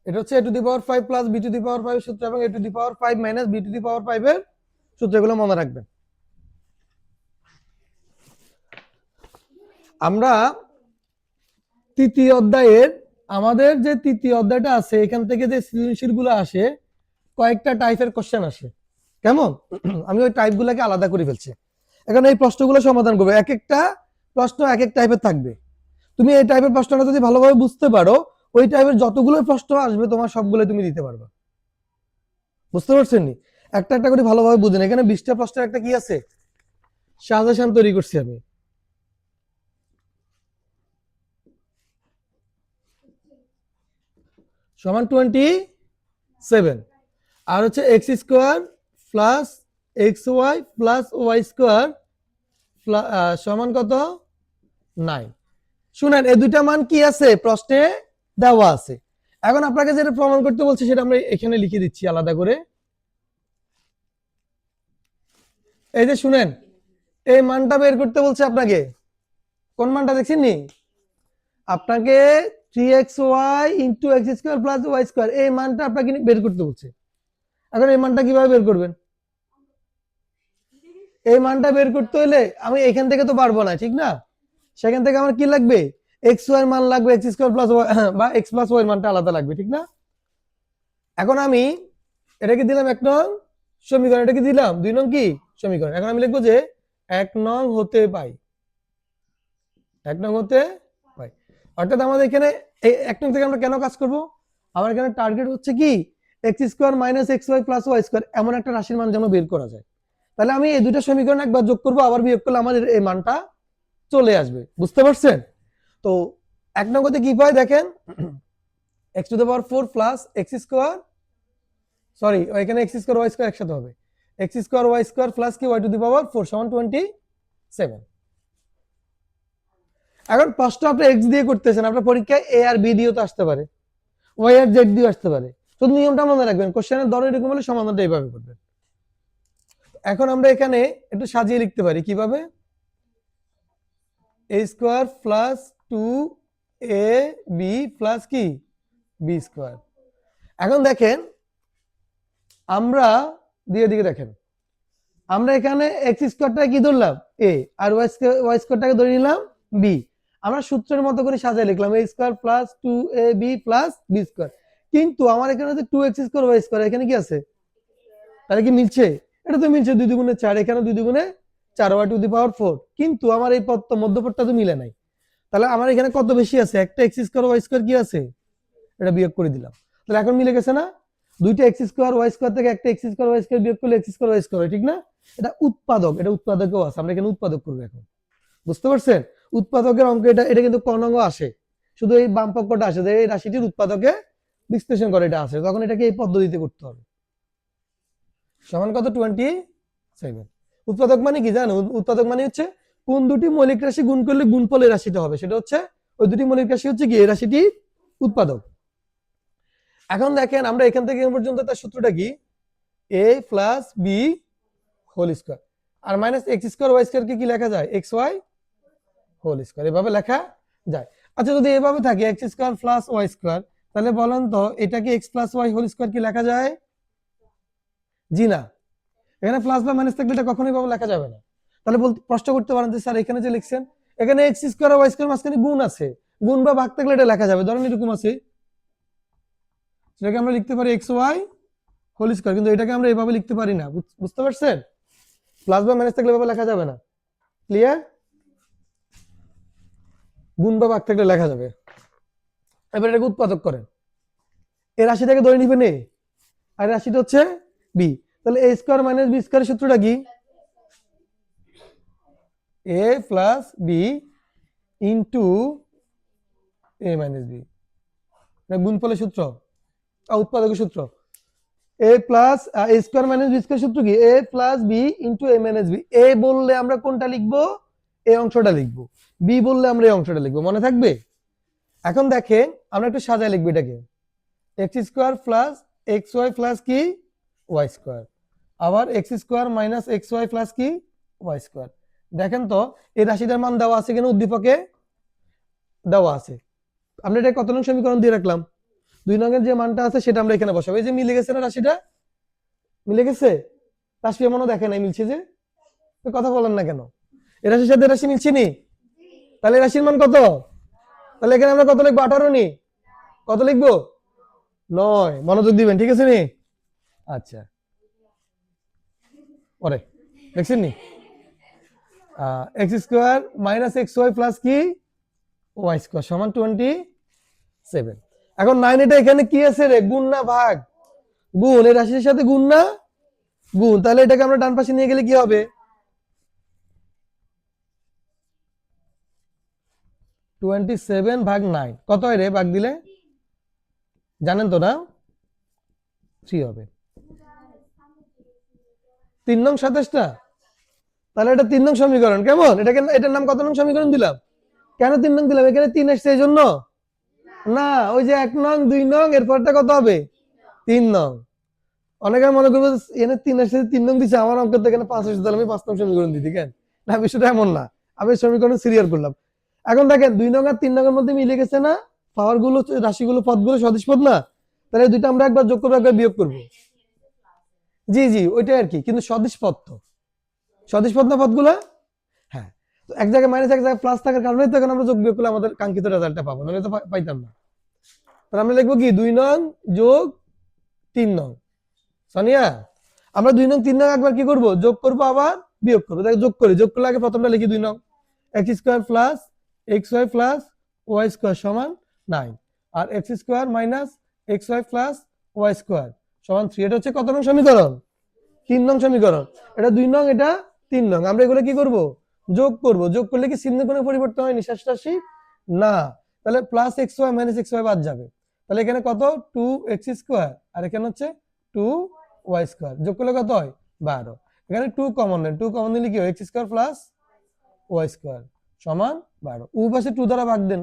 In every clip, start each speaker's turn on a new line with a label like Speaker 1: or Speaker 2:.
Speaker 1: এটা হচ্ছে a to the power 5 plus b to the power 5 সূত্র এবং a to the power 5 minus b to the power 5 এর সূত্রগুলো মনে রাখবেন। আমরা তৃতীয় অধ্যায়ের আমাদের যে তৃতীয় অধ্যায়টা আছে এখান থেকে যে সৃজনশীলগুলো আসে কয়েকটা টাইপের কোশ্চেন আসে। কেমন? আমি ওই টাইপগুলোকে আলাদা করে ফেলছি। এখন এই প্রশ্নগুলো সমাধান করবে, এক একটা প্রশ্ন এক এক টাইপের থাকবে। তুমি এই টাইপের প্রশ্নটা যদি ভালোভাবে বুঝতে পারো ওই টাইপের যতগুলো প্রশ্ন আসবে তোমার সবগুলো তুমি দিতে পারবে। বুঝতে পারছেন নি? একটা একটা করে ভালোভাবে বুঝেন। এখানে 20টা প্রশ্নের একটা কি আছে সাজেশন তৈরি করছি আমি। সমান 27 আর হচ্ছে X square plus x Y plus Y square সমান কত 9। শুনেন এই দুইটা মান কি আছে প্রশ্নে দেওয়া আছে। এখন আপনাকে যেটা প্রমাণ করতে বলছে সেটা আমরা এখানে লিখে দিচ্ছি আলাদা করে। এই যে শুনেন এই মানটা বের করতে বলছে আপনাকে। কোন মানটা দেখছেন নি? আপনাকে 3xy into x square plus Y square এই মানটা আপনাকে বের করতে বলছে। এখন এই মানটা কিভাবে বের করবেন? এই মানটা বের করতে হলে আমি এখান থেকে তো পারবো না, ঠিক না? সেখান থেকে আমার কি লাগবে? এক্স ওয়াই এর মান লাগবে, এক্স স্কোয়ার প্লাস ওয়াই বা এক্স প্লাস ওয়াই এর মানটা আলাদা লাগবে, ঠিক না? এখন আমি এটাকে দিলাম 1 নং সমীকরণ, এটাকে দিলাম 2 নং কি সমীকরণ। এখন আমি লিখবো যে 1 নং হতে পাই, 1 নং হতে পাই। অর্থাৎ আমাদের এখানে এই 1 নং থেকে আমরা কেন কাজ করব? আমার এখানে টার্গেট হচ্ছে কি x square minus x Y plus Y square এমন একটা রাশির মান যেন বের করা যায়। তাহলে আমি এই দুটো সমীকরণ একবার যোগ করব, আবার বিয়োগ করলে আমার এই মানটা চলে আসবে। বুঝতে পারছেন? তো 1 নং হতে কি পাই দেখেন, X to the power 4 plus X square, sorry এখানে এক্স স্কোয়ার ওয়াই স্কোয়ার একসাথে হবে, X square Y square plus কি ওয়াই টু দি পাওয়ার 4 সমান 27। এখন প্রশ্ন আপনি এক্স দিয়ে করতেছেন, আপনার পরীক্ষায় এ আর বি দিয়েও তো আসতে পারে, ওয়াই আর জেড দিয়েও আসতে পারে। শুধু নিয়মটা মনে রাখবেন, কোশ্চেনের ধরন এরকম হলে সমাধানটা এইভাবে করবেন। এখন আমরা এখানে একটু সাজিয়ে লিখতে পারি কিভাবে, এ স্কোয়ার প্লাস 2ab প্লাস কি বি স্কোয়ার। এখন দেখেন আমরা দিয়ে দিকে দেখেন, আমরা এখানে এক্স স্কোয়ারটা কি ধরলাম এ আর ওয়াই স্কোয়ারটাকে ধরে নিলাম বি। আমরা সূত্রের মতো করে সাজিয়ে লিখলাম a square plus 2ab plus b square. কিন্তু আমার এখানে হচ্ছে 2x স্কোয়ার ওয়াই স্কোয়ার, এখানে কি আছে? তাহলে কি মিলছে? এটা তো মিলছে, 2 দুগুণে 4, এখানে 2 দুগুণে 4 ওয়াই টু দি পাওয়ার 4। কিন্তু আমার এই পদ তো মধ্যপদটা তো মিলে নাই। তাহলে আমার এখানে কত বেশি আছে? একটা এক্স স্কোয়ার ওয়াই স্কোয়ার কি আছে? এটা বিয়োগ করে দিলাম। তাহলে এখন মিলে গেছে না? দুইটা এক্স স্কোয়ার ওয়াই স্কোয়ার থেকে একটা এক্স স্কোয়ার ওয়াই স্কোয়ার বিয়োগ করলে এক্স স্কোয়ার ওয়াই স্কোয়ার, ঠিক না? এটা উৎপাদক, এটা উৎপাদকও আছে, আমরা এখানে উৎপাদক করবো এখন। বুঝতে পারছেন? উৎপাদকের অঙ্ক এটা, এটা কিন্তু কোন অঙ্ক আসে, শুধু এই বাম পক্ষটা আসে যে এই রাশিটির উৎপাদকে বিশ্লেষণ করে এটা আসে, তখন এটাকে এই পদ্ধতিতে করতে হবে। সমান কত 27। উৎপাদক মানে কি জানো? উৎপাদক মানে হচ্ছে কোন দুটি মৌলিক রাশি গুণ করলে গুণফলের রাশিটা হবে, সেটা হচ্ছে ওই দুটি মৌলিক রাশি হচ্ছে কি এই রাশিটি উৎপাদক। এখন দেখেন আমরা এখান থেকে পর্যন্ত তার সূত্রটা কি, a plus B whole square আর minus X square Y square কি লেখা যায় এক্স ওয়াই হোল স্কোয়ার, এভাবে লেখা যায়। আচ্ছা যদি এভাবে থাকে X square plus Y square, তাহলে বলেন তো এটাকে X plus Y whole square কি লেখা যায়? জি না, এখানে প্লাস বা মাইনাস থাকলে এটা কখনোই ভাবে লেখা যাবে না। তাহলে প্রশ্ন করতে পারেন যে স্যার এখানে যে লিখছেন এখানে এক্স স্কোয়ার আর ওয়াই স্কোয়ার মাঝখানে গুণ আছে, গুণ বা ভাগ থাকলে এটা লেখা যাবে। ধরেন এরকম আছে, সেটাকে আমরা লিখতে পারি এক্স ওয়াই হোল স্কোয়ার, কিন্তু এটাকে আমরা এভাবে লিখতে পারি না। বুঝতে পারছেন? প্লাস বা মাইনাস থাকলে এভাবে লেখা যাবে না। ক্লিয়ার? গুণ বা ভাগ থাকলে লেখা যাবে। এবার এটাকে উৎপাদক করেন, এই রাশিটাকে ধরে নিবেন এ আর রাশিটা হচ্ছে বি। তাহলে এ স্কোয়ার মাইনাস বি স্কোয়ারের সূত্রটা কি? এ প্লাস বি ইন্টু এ মাইনাস বি, গুণফলের সূত্র, উৎপাদকের সূত্র। এ প্লাস এ স্কোয়ার মাইনাস বি স্কোয়ার সূত্র কি? এ প্লাস বি ইন্টু এ মাইনাস বি। এ বললে আমরা কোনটা লিখবো? এই অংশটা লিখবো। বি বললে আমরা এই অংশটা লিখবো, মনে থাকবে? এখন দেখেন আমরা একটু সাজায় লিখবো এটাকে, X square plus x Y plus কি ওয়াই স্কোয়ার, আবার x square minus x Y plus কি ওয়াই স্কোয়ার। দেখেন তো এই রাশিটার মান দেওয়া আছে কিনা, উদ্দীপকে দেওয়া আছে। আমরা এটা কত নং সমীকরণ দিয়ে রাখলাম? 2 নং এর যে মানটা আছে সেটা আমরা এখানে বসাবো। এই যে মিলে গেছে না রাশিটা, মিলে গেছে। রাশি এমনও দেখে নাই মিলছে যে, তো কথা বলেন না কেন? এই রাশির সাথে রাশি মিলছে নি, তাহলে রাশির মান কত? তাহলে এখানে আমরা কত লিখবো? 18 নি, কত লিখবো? 9। মনোযোগ দিবেন, ঠিক আছে নি? আচ্ছা, পরে দেখছেন নি, X square minus x Y plus কি ওয়াই স্কোয়ার সমান 27। এখন 9 এটা এখানে কি আছে রে? গুণ না ভাগ? গুণ। এই রাশির সাথে গুণ না গুণ, তাহলে এটাকে আমরা ডান পাশে নিয়ে গেলে কি হবে? 27 ভাগ 9 কত হয় রে ভাগ দিলে? জানেন তো না? 3 হবে। 3 নং 27টা, তাহলে এটা 3 নং সমীকরণ। কেমন? এটাকে, এটার নাম কত নং সমীকরণ দিলাম? কেন 3 নং দিলাম? এখানে 3 আসছে এই জন্য না, ওই যে 1 নং 2 নং এরপরটা কত হবে? 3 নং। অনেকে মনে করবে এখানে 3 আসছে 3 নং দিছে, আমার অঙ্ক তো এখানে 5 আসছে, তাহলে আমি 5 নং সমীকরণ দিই, কেন? না, বিষয়টা এমন না। আমি সমীকরণ সিরিয়াল করলাম। এখন দেখেন 2 নং আর 3 নং এর মধ্যে মিলে গেছে না? পাওয়ার গুলো, রাশিগুলো, পদগুলো সদিশ পদ না? তাহলে দুইটা আমরা একবার যোগ করবো, একবার বিয়োগ করবো। জি জি, ওইটাই আর কি, কিন্তু সদিশ পদ তো, সদিশ পদ না পদগুলা? হ্যাঁ। তো এক জায়গায় মাইনাস এক জায়গায় প্লাস থাকার কারণে তো এখন আমরা যোগ বিয়োগ করলে আমাদের কাঙ্ক্ষিত রেজাল্টটা পাবো, নাহলে তো পাইতাম না। তাহলে আমরা লিখবো কি 2 নং যোগ 3 নং। সোনিয়া, আমরা 2 নং 3 নং একবার কি করব? যোগ করব, আবার বিয়োগ করব। দেখো যোগ করি, যোগ করলে আগে প্রথমটা লিখি 2 নং, x square plus x Y plus Y square সমান 9, আর x square minus x Y plus Y square সমান 3। এটা হচ্ছে কত নং সমীকরণ? 3 নং সমীকরণ। এটা 2 নং, এটা 3 নং। আমরা এগুলো কি করব? যোগ করব। যোগ করলে কি চিহ্ন কোনো পরিবর্তন হয় নিঃশ্বাস রাশি? না। তাহলে plus x Y minus x Y বাদ যাবে। তাহলে এখানে কত? 2 এক্স স্কোয়ার, আর এখানে হচ্ছে 2 ওয়াই স্কোয়ার। যোগ করলে কত হয়? 12। এখানে 2 কমন নেন, 2 কমন নিলে কি হয়? X square plus Y square সমান 12। উভয় পাশে 2 দ্বারা ভাগ দেন,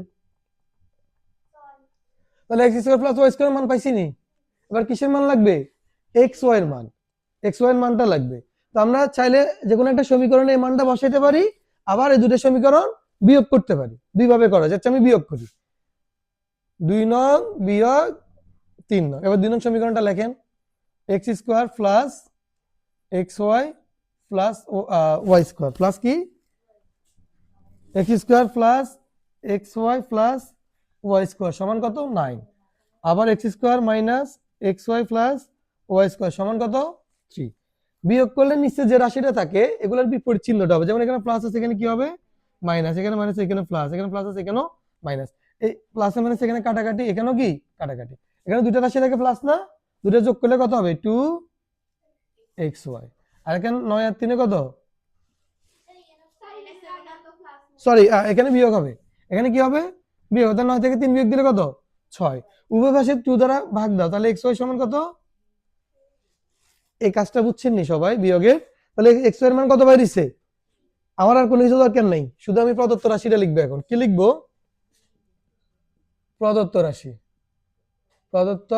Speaker 1: তাহলে x square plus Y square মান পাইছি নি। এবার কিসের মান লাগবে? এক্স ওয়াই এর মান, এক্স ওয়াই এর মানটা লাগবে। তো আমরা চাইলে যে কোনো একটা সমীকরণে এই মানটা বসাইতে পারি, আবার এই দুটো সমীকরণ বিয়োগ করতে পারি। দুই ভাবে করা যাচ্ছে, আমি বিয়োগ করি। 2 নং বিয়োগ 3 নং। এবার 2 নং সমীকরণটা লেখেন, x square plus x Y plus Y square plus কি x square plus x Y plus Y square সমান কত? 9। আবার x square minus x Y plus Y square সমান কত? 3। বিয়োগ করলে নিচে যে রাশিটা থাকে এগুলোর বিপরীত চিহ্নটা হবে। যেমন এখানে প্লাস আছে, এখানে কি হবে? মাইনাস। এখানে মাইনাস, এখানে প্লাস। এখানে প্লাস আছে, এখানেও মাইনাস। এই প্লাস মাইনাস এখানে কাটাকাটি, এখানেও কি কাটাকাটি। এখানে দুটো রাশি থাকে প্লাস না? দুটো যোগ করলে কত হবে? 2 এক্স ওয়াই। আর এখানে 9 আর 3 কত? সরি, এখানে বিয়োগ হবে। এখানে কি হবে? বিয়োগ। তাহলে 9 থেকে 3 বিয়োগ দিলে কত? 6। উভয় পাশে 2 দ্বারা ভাগ দাও, তাহলে এক্স ওয়াই সমান কত? এই কাজটা বুঝছেন নি সবাই বিয়োগের? তাহলে এক্স ওয়াই এর মান কত বাইরেছে? আমার আর কোনো কিছু দরকার নেই, শুধু আমি প্রদত্ত রাশিটা লিখবো। এখন কি লিখবো? প্রদত্ত রাশি। প্রদত্ত,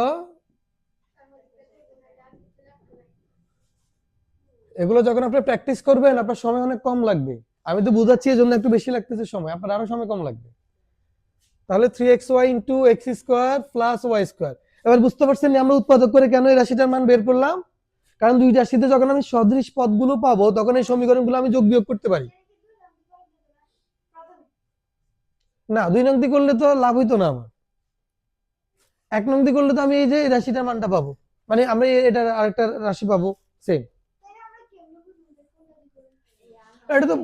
Speaker 1: এগুলো যখন আপনি প্র্যাকটিস করবেন আপনার সময় অনেক কম লাগবে। আমি তো বুঝাচ্ছি এই জন্য একটু বেশি লাগতেছে সময়, আপনার আরো সময় কম লাগবে। তাহলে 3xy into x square plus Y square. এবার বুঝতে পারছেন আমরা উৎপাদক করে কেন এই রাশিটার মান বের করলাম? কারণ দুই রাশিতে যখন আমি সদৃশ পদগুলো পাবো তখন এই সমীকরণগুলো আমি যোগ বিয়োগ করতে পারি। না, 2 নং দিয়ে করলে তো লাভ হইতো না আমার। 1 নং দিয়ে করলে তো আমি এই যে এই রাশিটার মানটা পাবো, মানে আমরা এটা আরেকটা রাশি পাবো সেম। এটা তো,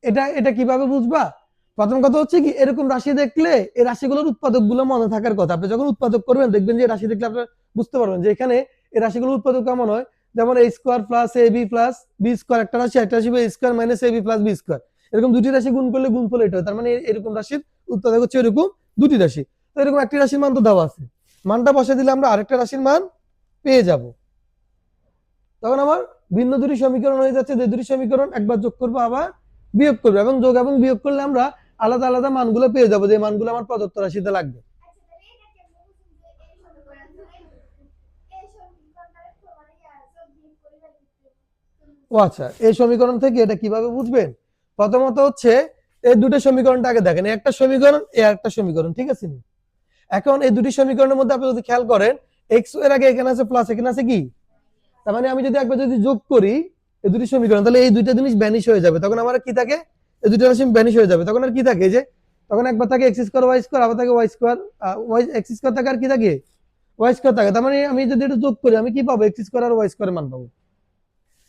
Speaker 1: এটা এটা কিভাবে বুঝবা? প্রথম কথা হচ্ছে কি, এরকম রাশি দেখলে এই রাশিগুলোর উৎপাদক গুলো মনে থাকার কথা। আপনি যখন উৎপাদক করবেন দেখবেন যে রাশি দেখলে আপনি বুঝতে পারবেন যে এখানে এই রাশিগুলোর উৎপাদক কেমন হয়। যেমন a square plus ab plus b square একটা রাশি, একটা রাশি a square minus ab plus b square. এরকম দুটি রাশি গুণ করলে গুণফল এটা হয়। তার মানে এরকম রাশির উৎপাদক হচ্ছে এরকম দুটি রাশি। তো এরকম একটি রাশির মান তো দেওয়া আছে, মানটা বসে দিলে আমরা আরেকটা রাশির মান পেয়ে যাব। তখন আমার ভিন্ন দুটি সমীকরণ হয়ে যাচ্ছে, যে দুটি সমীকরণ একবার যোগ করবো আবার বিয়োগ করবো, এবং যোগ এবং বিয়োগ করলে আমরা আলাদা আলাদা মানগুলো পেয়ে যাবো, যে মানগুলো আমার প্রদত্ত রাশিতে লাগবে। ও আচ্ছা, এই সমীকরণ থেকে এটা কিভাবে বুঝবেন? প্রথমত হচ্ছে এই দুটো সমীকরণটা আগে দেখেন, একটা সমীকরণ এ একটা সমীকরণ, ঠিক আছে? এখন এই দুটি সমীকরণের মধ্যে আপনি যদি খেয়াল করেন এক্স এর আগে এখানে আছে প্লাস, এখানে আছে কি, তার মানে আমি যদি একবার যদি যোগ করি এই দুটি সমীকরণ, তাহলে এই দুইটা জিনিস ভ্যানিশ হয়ে যাবে। তখন আমার কি থাকে, এই দুইটা রাশি ভ্যানিশ হয়ে যাবে। তখন আর কি থাকে, যে তখন একবার থাকে এক্স স্কোয়ার ওয়াই স্কোয়ার, আবার থাকে y square y, x square থাকে আর কি থাকে ওয়াই স্কোয়ার থাকে। তার মানে আমি যদি এটা যোগ করি আমি কি পাবো, এক্স স্কোয়ার আর ওয়াই স্কোয়ারের মান পাবো।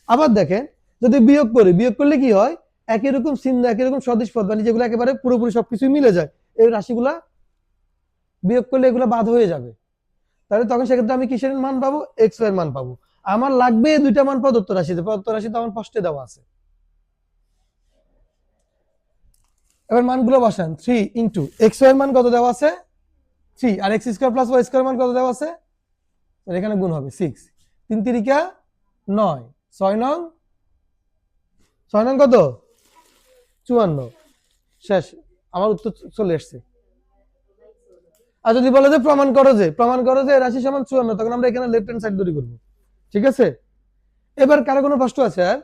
Speaker 1: আবার দেখেন যদি বিয়োগ করি, বিয়োগ করলে কি হয়, একই রকম চিহ্ন একই রকম সদিশ পদ, মানে যেগুলো একেবারে পুরোপুরি সবকিছুই মিলে যায়, এই রাশিগুলা বিয়োগ করলে এগুলো বাদ হয়ে যাবে। তাহলে তখন সেক্ষেত্রে আমি কিসের মান পাবো, এক্স এর মান পাবো। আমার লাগবে এই দুইটা মান প্রদত্ত রাশিতে, প্রদত্ত রাশি তো আমার ফার্স্টে দেওয়া আছে। এবার মানগুলো বসান, 3 ইন্টু এক্স এর মান কত দেওয়া আছে 3, আর x square plus Y square মান কত দেওয়া আছে, এখানে গুণ হবে 6, 3 তিরিকা 9, 6 নং কত 54, শেষ, আমার উত্তর চলে এসছে। আর যদি বলে যে প্রমাণ করো যে রাশি সমান 54, তখন আমরা এখানে লেফট হ্যান্ড সাইড তৈরি করব। ঠিক আছে, এবার কারো কোনো প্রশ্ন আছে আর?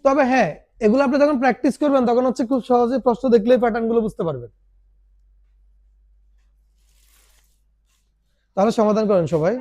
Speaker 1: তবে হ্যাঁ, এগুলো আপনি যখন প্র্যাকটিস করবেন তখন হচ্ছে খুব সহজে প্রশ্ন দেখলেই প্যাটার্ন গুলো বুঝতে পারবেন। তাহলে সমাধান করেন সবাই।